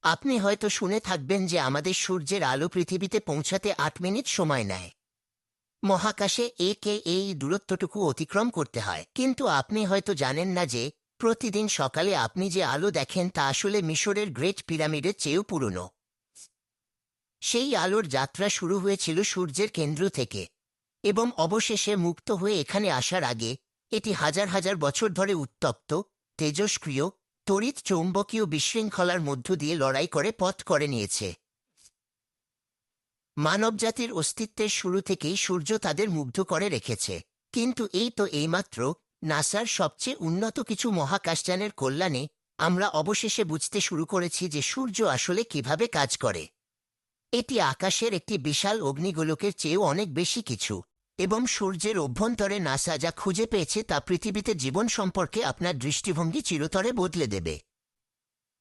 আপনি হয়তো শুনে থাকবেন যে আমাদের সূর্যের আলো পৃথিবীতে পৌঁছাতে 8 মিনিট সময় নেয়। মহাকাশে একে এই দূরত্বটুকু অতিক্রম করতে হয়, কিন্তু আপনি হয়তো জানেন না যে প্রতিদিন সকালে আপনি যে আলো দেখেন তা আসলে মিশরের গ্রেট পিরামিডের চেয়েও পুরনো। সেই আলোর যাত্রা শুরু হয়েছিল সূর্যের কেন্দ্র থেকে, এবং অবশেষে মুক্ত হয়ে এখানে আসার আগে এটি হাজার হাজার বছর ধরে উত্তপ্ত, তেজস্ক্রিয়, তড়িৎ চৌম্বকীয় বিশৃঙ্খলার মধ্য দিয়ে লড়াই করে পথ করে নিয়েছে। মানবজাতির অস্তিত্বের শুরু থেকেই সূর্য তাদের মুগ্ধ করে রেখেছে। কিন্তু এই তো এইমাত্র নাসার সবচেয়ে উন্নত কিছু মহাকাশযানের কল্যাণে আমরা অবশেষে বুঝতে শুরু করেছি যে সূর্য আসলে কিভাবে কাজ করে। এটি আকাশের একটি বিশাল অগ্নিগোলকের চেয়েও অনেক বেশি কিছু, এবং সূর্যের অভ্যন্তরে নাসা যা খুঁজে পেয়েছে তা পৃথিবীতে জীবন সম্পর্কে আপনার দৃষ্টিভঙ্গি চিরতরে বদলে দেবে।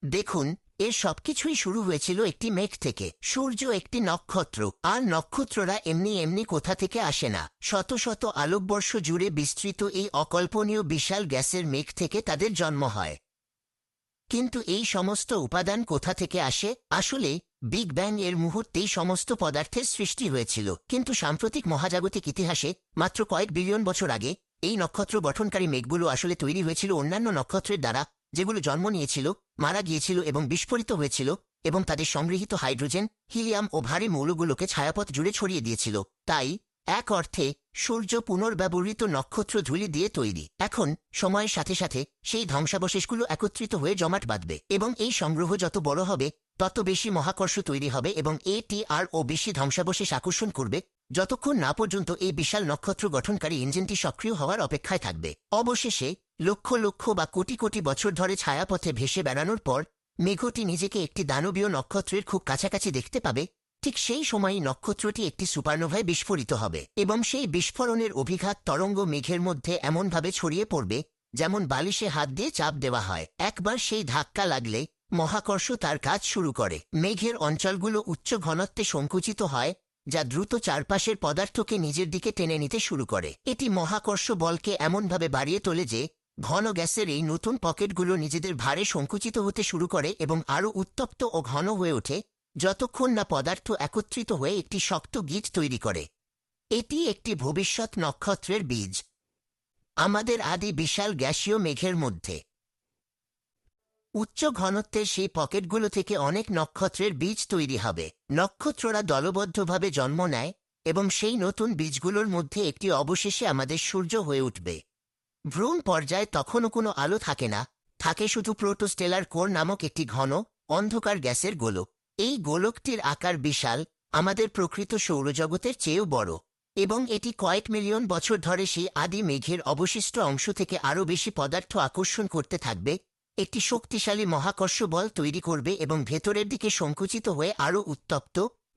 দেখুন, এর সবকিছুই শুরু হয়েছিল একটি মেঘ থেকে। সূর্য একটি নক্ষত্র, আর নক্ষত্ররা এমনি এমনি কোথা থেকে আসে না। শত শত আলোকবর্ষ জুড়ে বিস্তৃত এই অকল্পনীয় বিশাল গ্যাসের মেঘ থেকে তাদের জন্ম হয়। কিন্তু এই সমস্ত উপাদান কোথা থেকে আসে? আসলে বিগ ব্যাং এর মুহূর্তেই সমস্ত পদার্থের সৃষ্টি হয়েছিল, কিন্তু সাম্প্রতিক মহাজাগতিক ইতিহাসে মাত্র কয়েক বিলিয়ন বছর আগে এই নক্ষত্র গঠনকারী মেঘগুলো আসলে তৈরি হয়েছিল অন্যান্য নক্ষত্রের দ্বারা, যেগুলো জন্ম নিয়েছিল, মারা গিয়েছিল এবং বিস্ফোরিত হয়েছিল, এবং তাদের সংগৃহীত হাইড্রোজেন, হিলিয়াম ও ভারী মৌলগুলোকে ছায়াপথ জুড়ে ছড়িয়ে দিয়েছিল। তাই এক অর্থে সূর্য পুনর্ব্যবহৃত নক্ষত্র ধূলি দিয়ে তৈরি। এখন সময়ের সাথে সাথে সেই ধ্বংসাবশেষগুলো একত্রিত হয়ে জমাট বাঁধবে, এবং এই সংগ্রহ যত বড় হবে তত বেশি মহাকর্ষ তৈরি হবে, এবং এটি আরও বেশি ধ্বংসাবশেষ আকর্ষণ করবে, যতক্ষণ না পর্যন্ত এই বিশাল নক্ষত্র গঠনকারী ইঞ্জিনটি সক্রিয় হওয়ার অপেক্ষায় থাকবে। অবশেষে লক্ষ লক্ষ বা কোটি কোটি বছর ধরে ছায়াপথে ভেসে বেড়ানোর পর মেঘটি নিজেকে একটি দানবীয় নক্ষত্রের খুব কাছাকাছি দেখতে পাবে। ঠিক সেই সময়ই নক্ষত্রটি একটি সুপারনোভায় বিস্ফোরিত হবে, এবং সেই বিস্ফোরণের অভিঘাত তরঙ্গ মেঘের মধ্যে এমনভাবে ছড়িয়ে পড়বে যেমন বালিশে হাত দিয়ে চাপ দেওয়া হয়। একবার সেই ধাক্কা লাগলে মহাকর্ষ তার কাজ শুরু করে। মেঘের অঞ্চলগুলো উচ্চ ঘনত্বে সংকুচিত হয়, যা দ্রুত চারপাশের পদার্থকে নিজের দিকে টেনে নিতে শুরু করে। এটি মহাকর্ষ বলকে এমনভাবে বাড়িয়ে তোলে যে ঘন গ্যাসের এই নতুন পকেটগুলো নিজেদের ভারে সংকুচিত হতে শুরু করে এবং আরও উত্তপ্ত ও ঘন হয়ে ওঠে, যতক্ষণ না পদার্থ একত্রিত হয়ে একটি শক্ত গিঁট তৈরি করে। এটি একটি ভবিষ্যৎ নক্ষত্রের বীজ। আমাদের আদি বিশাল গ্যাসীয় মেঘের মধ্যে উচ্চ ঘনত্বের সেই পকেটগুলো থেকে অনেক নক্ষত্রের বীজ তৈরি হবে। নক্ষত্ররা দলবদ্ধভাবে জন্ম নেয়, এবং সেই নতুন বীজগুলোর মধ্যে একটি অবশেষে আমাদের সূর্য হয়ে উঠবে। ভ্রূণ পর্যায়ে তখনও কোনো আলো থাকে না, থাকে শুধু প্রোটোস্টেলার কোর নামক একটি ঘন অন্ধকার গ্যাসের গোলক। এই গোলকটির আকার বিশাল, আমাদের প্রকৃত সৌরজগতের চেয়েও বড়, এবং এটি কয়েক মিলিয়ন বছর ধরে সেই আদি মেঘের অবশিষ্ট অংশ থেকে আরও বেশি পদার্থ আকর্ষণ করতে থাকবে, একটি শক্তিশালী মহাকর্ষ বল তৈরি করবে এবং ভেতরের দিকে সংকুচিত হয়ে আরও উত্তপ্ত,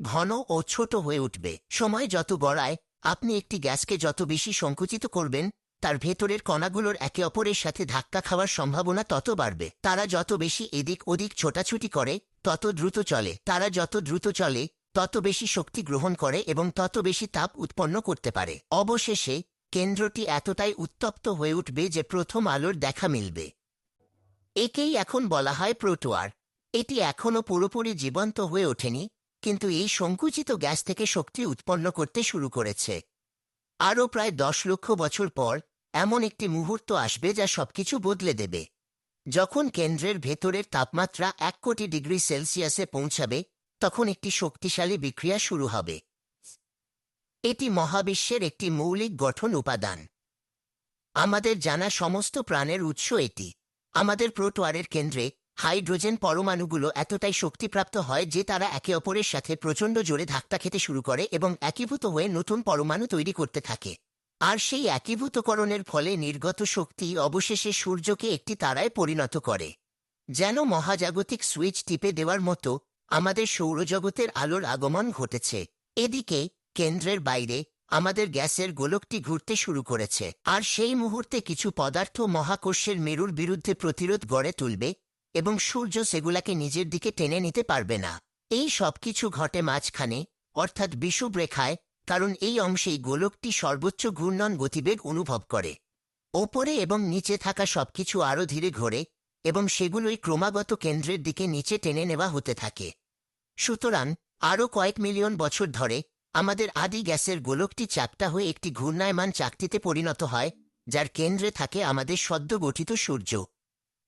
ঘন ও ছোট হয়ে উঠবে। সময় যত গড়ায়, আপনি একটি গ্যাসকে যত বেশি সংকুচিত করবেন, তার ভেতরের কণাগুলোর একে অপরের সাথে ধাক্কা খাওয়ার সম্ভাবনা তত বাড়বে। তারা যত বেশি এদিক ওদিক ছোটাছুটি করে তত দ্রুত চলে, তারা যত দ্রুত চলে তত বেশি শক্তি গ্রহণ করে এবং তত বেশি তাপ উৎপন্ন করতে পারে। অবশেষে কেন্দ্রটি এতটাই উত্তপ্ত হয়ে উঠবে যে প্রথম আলোর দেখা মিলবে। একেই এখন বলা হয় প্রোটোয়ার। এটি এখনও পুরোপুরি জীবন্ত হয়ে ওঠেনি, কিন্তু এই সংকুচিত গ্যাস থেকে শক্তি উৎপন্ন করতে শুরু করেছে। আরও প্রায় 10 লক্ষ বছর পর এমন একটি মুহূর্ত আসবে যা সবকিছু বদলে দেবে। যখন কেন্দ্রের ভেতরের তাপমাত্রা 1 কোটি ডিগ্রি সেলসিয়াসে পৌঁছাবে, তখন একটি শক্তিশালী বিক্রিয়া শুরু হবে। এটি মহাবিশ্বের একটি মৌলিক গঠন উপাদান। আমাদের জানা সমস্ত প্রাণের উৎস এটি। আমাদের প্রোটোয়ারের কেন্দ্রে হাইড্রোজেন পরমাণুগুলো এতটাই শক্তিপ্রাপ্ত হয় যে তারা একে অপরের সাথে প্রচণ্ড জোরে ধাক্কা খেতে শুরু করে এবং একীভূত হয়ে নতুন পরমাণু তৈরি করতে থাকে। আর সেই একীভূতকরণের ফলে নির্গত শক্তি অবশেষে সূর্যকে একটি তারায় পরিণত করে। যেন মহাজাগতিক সুইচ টিপে দেওয়ার মতো আমাদের সৌরজগতের আলোর আগমন ঘটেছে। এদিকে কেন্দ্রের বাইরে আমাদের গ্যাসের গোলকটি ঘুরতে শুরু করেছে, আর সেই মুহূর্তে কিছু পদার্থ মহাকর্ষের মেরুর বিরুদ্ধে প্রতিরোধ গড়ে তুলবে, এবং সূর্য সেগুলাকে নিজের দিকে টেনে নিতে পারবে না। এই সব কিছু ঘটে মাঝখানে, অর্থাৎ বিষুবরেখায়, কারণ এই অংশেই গোলকটি সর্বোচ্চ ঘূর্ণন গতিবেগ অনুভব করে। ওপরে এবং নিচে থাকা সবকিছু আরও ধীরে ঘোরে, এবং সেগুলোই ক্রমাগত কেন্দ্রের দিকে নিচে টেনে নেওয়া হতে থাকে। সুতরাং আরও কয়েক মিলিয়ন বছর ধরে আমাদের আদি গ্যাসের গোলকটি চ্যাপ্টা হয়ে একটি ঘূর্ণায়মান চাকতিতে পরিণত হয়, যার কেন্দ্রে থাকে আমাদের সদ্য গঠিত সূর্য।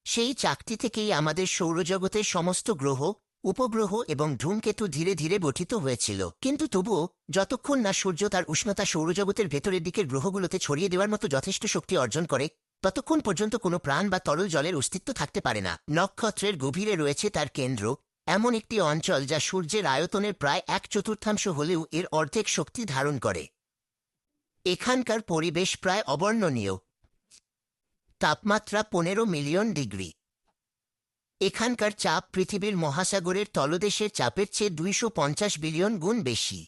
সেই চাকতি থেকেই আমাদের সৌরজগতের সমস্ত গ্রহ, উপগ্রহ এবং ধূমকেতু ধীরে ধীরে গঠিত হয়েছিল। কিন্তু তবুও যতক্ষণ না সূর্য তার উষ্ণতা সৌরজগতের ভেতরের দিকের গ্রহগুলোতে ছড়িয়ে দেওয়ার মতো যথেষ্ট শক্তি অর্জন করে, ততক্ষণ পর্যন্ত কোনো প্রাণ বা তরল জলের অস্তিত্ব থাকতে পারে না। নক্ষত্রের গভীরে রয়েছে তার কেন্দ্র, এমন একটি অঞ্চল যা সূর্যের আয়তনের প্রায় 1/4 হলেও এর অর্ধেক শক্তি ধারণ করে। এখানকার পরিবেশ প্রায় অবর্ণনীয়। তাপমাত্রা 15 মিলিয়ন ডিগ্রি। এখানকার চাপ পৃথিবীর মহাসাগরের তলদেশের চাপের চেয়ে 250 বিলিয়ন গুণ বেশি।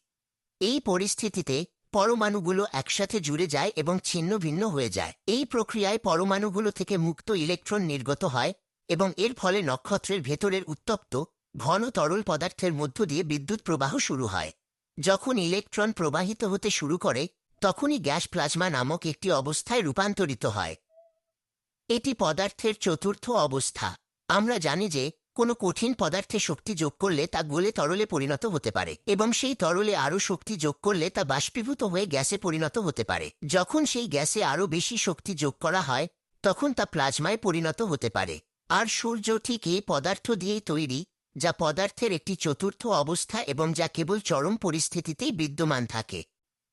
এই পরিস্থিতিতে পরমাণুগুলো একসাথে জুড়ে যায় এবং ছিন্ন ভিন্ন হয়ে যায়। এই প্রক্রিয়ায় পরমাণুগুলো থেকে মুক্ত ইলেকট্রন নির্গত হয় এবং এর ফলে নক্ষত্রের ভেতরের উত্তপ্ত ঘন তরল পদার্থের মধ্য দিয়ে বিদ্যুৎ প্রবাহ শুরু হয়। যখন ইলেকট্রন প্রবাহিত হতে শুরু করে, তখনই গ্যাস প্লাজমা নামক একটি অবস্থায় রূপান্তরিত হয়। এটি পদার্থের চতুর্থ অবস্থা। আমরা জানি যে কোনো কঠিন পদার্থে শক্তি যোগ করলে তা গলে তরলে পরিণত হতে পারে এবং সেই তরলে আরও শক্তি যোগ করলে তা বাষ্পীভূত হয়ে গ্যাসে পরিণত হতে পারে। যখন সেই গ্যাসে আরও বেশি শক্তি যোগ করা হয়, তখন তা প্লাজমায় পরিণত হতে পারে। আর সূর্য ঠিক এই পদার্থ দিয়েই তৈরি, যা পদার্থের একটি চতুর্থ অবস্থা এবং যা কেবল চরম পরিস্থিতিতেই বিদ্যমান থাকে।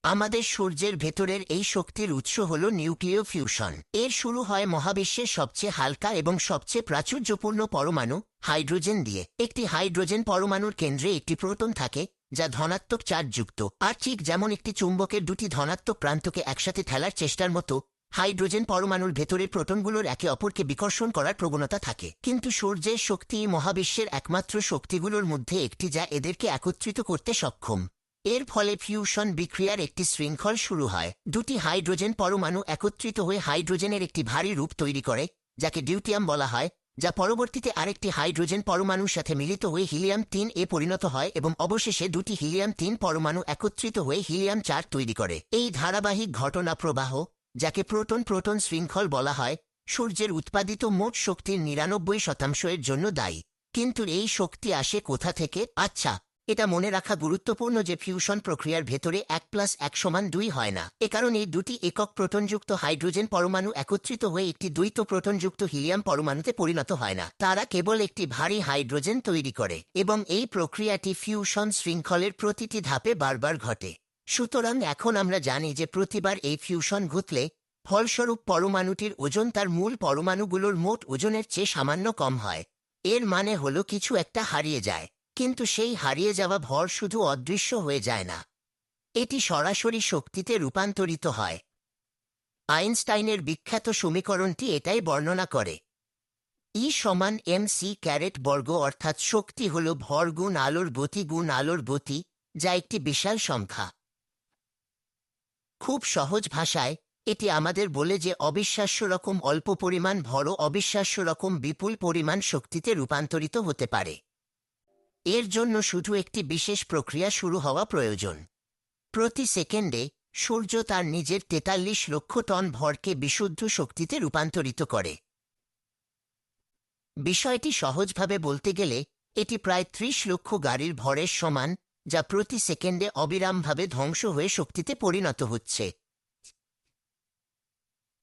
আমাদের সূর্যের ভেতরের এই শক্তির উৎস হল নিউক্লিয় ফিউশন। এর শুরু হয় মহাবিশ্বের সবচেয়ে হালকা এবং সবচেয়ে প্রাচুর্যপূর্ণ পরমাণু হাইড্রোজেন দিয়ে। একটি হাইড্রোজেন পরমাণুর কেন্দ্রে একটি প্রোটন থাকে, যা ধনাত্মক চার্জযুক্ত। আর ঠিক যেমন একটি চুম্বকের দুটি ধনাত্মক প্রান্তকে একসাথে ঠেলার চেষ্টার মতো, হাইড্রোজেন পরমাণুর ভেতরের প্রোটনগুলোর একে অপরকে বিকর্ষণ করার প্রবণতা থাকে। কিন্তু সূর্যের শক্তি মহাবিশ্বের একমাত্র শক্তিগুলোর মধ্যে একটি যা এদেরকে একত্রিত করতে সক্ষম। এর ফলে ফিউশন বিক্রিয়ার একটি শৃঙ্খল শুরু হয়। দুটি হাইড্রোজেন পরমাণু একত্রিত হয়ে হাইড্রোজেনের একটি ভারী রূপ তৈরি করে, যাকে ডিউটিয়াম বলা হয়, যা পরবর্তীতে আরেকটি হাইড্রোজেন পরমাণুর সাথে মিলিত হয়ে হিলিয়াম-3 এ পরিণত হয় এবং অবশেষে দুটি হিলিয়াম-3 পরমাণু একত্রিত হয়ে হিলিয়াম-4 তৈরি করে। এই ধারাবাহিক ঘটনা প্রবাহ, যাকে প্রোটন প্রোটন শৃঙ্খল বলা হয়, সূর্যের উৎপাদিত মোট শক্তির 99% জন্য দায়ী। কিন্তু এই শক্তি আসে কোথা থেকে? আচ্ছা, এটা মনে রাখা গুরুত্বপূর্ণ যে ফিউশন প্রক্রিয়ার ভেতরে 1+1=2 হয় না। এ কারণে দুটি একক প্রোটনযুক্ত হাইড্রোজেন পরমাণু একত্রিত হয়ে একটি দ্বৈত প্রোটনযুক্ত হিলিয়াম পরমাণুতে পরিণত হয় না। তারা কেবল একটি ভারী হাইড্রোজেন তৈরি করে এবং এই প্রক্রিয়াটি ফিউশন শৃঙ্খলের প্রতিটি ধাপে বারবার ঘটে। সুতরাং এখন আমরা জানি যে প্রতিবার এই ফিউশন ঘটলে ফলস্বরূপ পরমাণুটির ওজন তার মূল পরমাণুগুলোর মোট ওজনের চেয়ে সামান্য কম হয়। এর মানে হলো কিছু একটা হারিয়ে যায়, কিন্তু সেই হারিয়ে যাওয়া ভর শুধু অদৃশ্য হয়ে যায় না, এটি সরাসরি শক্তিতে রূপান্তরিত হয়। আইনস্টাইনের বিখ্যাত সমীকরণটি এটাই বর্ণনা করে। E=mc² বর্গ, অর্থাৎ শক্তি হল ভর গুণ আলোর গতি গুণ আলোর গতি, যা একটি বিশাল সংখ্যা। খুব সহজ ভাষায় এটি আমাদের বলে যে অবিশ্বাস্য রকম অল্প পরিমাণ ভরও অবিশ্বাস্য রকম বিপুল পরিমাণ শক্তিতে রূপান্তরিত হতে পারে। এর জন্য শুধু একটি বিশেষ প্রক্রিয়া শুরু হওয়া প্রয়োজন। প্রতি সেকেন্ডে সূর্য তার নিজের 43 লক্ষ টন ভরকে বিশুদ্ধ শক্তিতে রূপান্তরিত করে। বিষয়টি সহজভাবে বলতে গেলে এটি প্রায় 30 লক্ষ গাড়ির ভরের সমান, যা প্রতি সেকেন্ডে অবিরামভাবে ধ্বংস হয়ে শক্তিতে পরিণত হচ্ছে।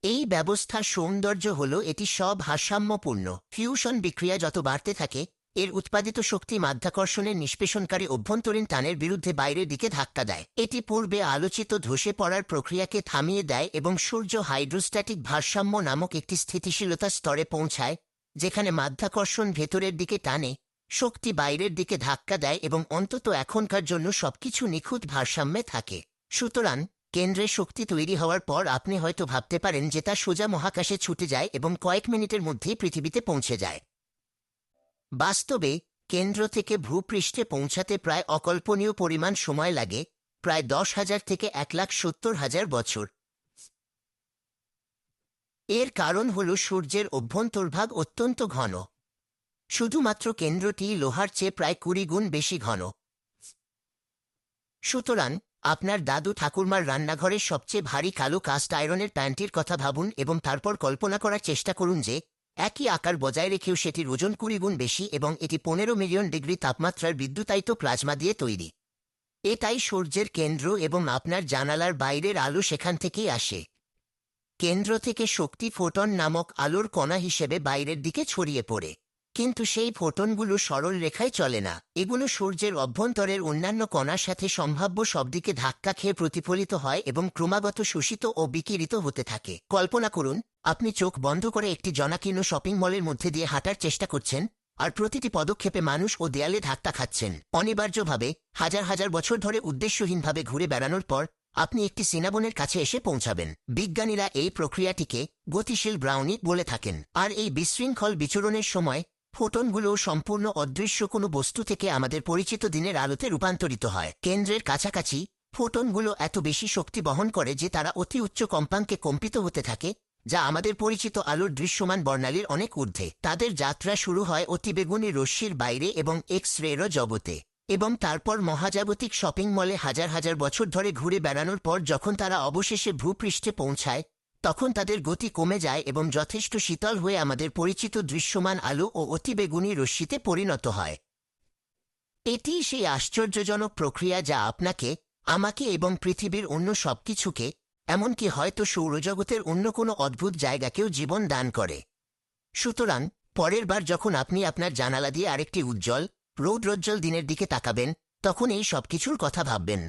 এই ব্যবস্থার সৌন্দর্য হল এটি সব ভারসাম্যপূর্ণ। ফিউশন বিক্রিয়া যত বাড়তে থাকে, এর উৎপাদিত শক্তি মাধ্যাকর্ষণের নিষ্পেষণকারী অভ্যন্তরীণ টানের বিরুদ্ধে বাইরের দিকে ধাক্কা দেয়। এটি পূর্বে আলোচিত ধসে পড়ার প্রক্রিয়াকে থামিয়ে দেয় এবং সূর্য হাইড্রোস্ট্যাটিক ভারসাম্য নামক একটি স্থিতিশীলতা স্তরে পৌঁছায়, যেখানে মাধ্যাকর্ষণ ভেতরের দিকে টানে, শক্তি বাইরের দিকে ধাক্কা দেয় এবং অন্তত এখনকার জন্য সবকিছু নিখুঁত ভারসাম্যে থাকে। সুতরাং কেন্দ্রে শক্তি তৈরি হওয়ার পর আপনি হয়তো ভাবতে পারেন যে তা সোজা মহাকাশে ছুটে যায় এবং কয়েক মিনিটের মধ্যেই পৃথিবীতে পৌঁছে যায়। বাস্তবে কেন্দ্র থেকে ভূপৃষ্ঠে পৌঁছাতে প্রায় অকল্পনীয় পরিমাণ সময় লাগে, প্রায় 10,000 থেকে 1,70,000 বছর। এর কারণ হল সূর্যের অভ্যন্তর্ভাগ অত্যন্ত ঘন। শুধুমাত্র কেন্দ্রটি লোহার চেয়ে প্রায় 20 গুণ বেশি ঘন। সুতরাং আপনার দাদু ঠাকুরমার রান্নাঘরের সবচেয়ে ভারী কালো কাস্ট আয়রনের প্যান্টির কথা ভাবুন এবং তারপর কল্পনা করার চেষ্টা করুন যে একই আকার বজায় রেখেও সেটির ওজন 20 গুণ বেশি এবং এটি 15 মিলিয়ন ডিগ্রি তাপমাত্রার বিদ্যুতায়িত প্লাজমা দিয়ে তৈরি। এটাই সূর্যের কেন্দ্র এবং আপনার জানালার বাইরের আলো সেখান থেকেই আসে। কেন্দ্র থেকে শক্তি ফোটন নামক আলোর কণা হিসেবে বাইরের দিকে ছড়িয়ে পড়ে, কিন্তু সেই ফোটনগুলো সরল রেখায় চলে না। এগুলো সূর্যের অভ্যন্তরের অন্যান্য কণার সাথে সম্ভাব্য সবদিকে ধাক্কা খেয়ে প্রতিফলিত হয় এবং ক্রমাগত শোষিত ও বিকিরিত হতে থাকে। কল্পনা করুন, আপনি চোখ বন্ধ করে একটি জনাকীর্ণ শপিং মলের মধ্যে দিয়ে হাঁটার চেষ্টা করছেন, আর প্রতিটি পদক্ষেপে মানুষ ও দেয়ালে ধাক্কা খাচ্ছেন। অনিবার্যভাবে হাজার হাজার বছর ধরে উদ্দেশ্যহীনভাবে ঘুরে বেড়ানোর পর আপনি একটি সিনাবনের কাছে এসে পৌঁছাবেন। বিজ্ঞানীরা এই প্রক্রিয়াটিকে গতিশীল ব্রাউনি বলে থাকেন। আর এই বিশৃঙ্খল বিচরণের সময় ফোটনগুলো সম্পূর্ণ অদৃশ্য কোনো বস্তু থেকে আমাদের পরিচিত দিনের আলোতে রূপান্তরিত হয়। কেন্দ্রের কাছাকাছি ফোটনগুলো এত বেশি শক্তি বহন করে যে তারা অতি উচ্চ কম্পাঙ্কে কম্পিত হতে থাকে, যা আমাদের পরিচিত আলোর দৃশ্যমান বর্ণালীর অনেক ঊর্ধ্বে। তাদের যাত্রা শুরু হয় অতিবেগুনি রশ্মির বাইরে এবং এক্স রের জগতে, এবং তারপর মহাজাগতিক শপিং মলে হাজার হাজার বছর ধরে ঘুরে বেড়ানোর পর যখন তারা অবশেষে ভূপৃষ্ঠে পৌঁছায়, তখন তাদের গতি কমে যায় এবং যথেষ্ট শীতল হয়ে আমাদের পরিচিত দৃশ্যমান আলো ও অতিবেগুনি রশ্মিতে পরিণত হয়। এটি সেই আশ্চর্যজনক প্রক্রিয়া যা আপনাকে, আমাকে এবং পৃথিবীর অন্য সবকিছুকে, এমনকি হয়তো সৌরজগতের অন্য কোনো অদ্ভুত জায়গাকেও জীবন দান করে। সুতরাং পরের বার যখন আপনি আপনার জানালা দিয়ে আরেকটি উজ্জ্বল, রৌদ্রোজ্জ্বল দিনের দিকে তাকাবেন, তখন এই সবকিছুর কথা ভাববেন।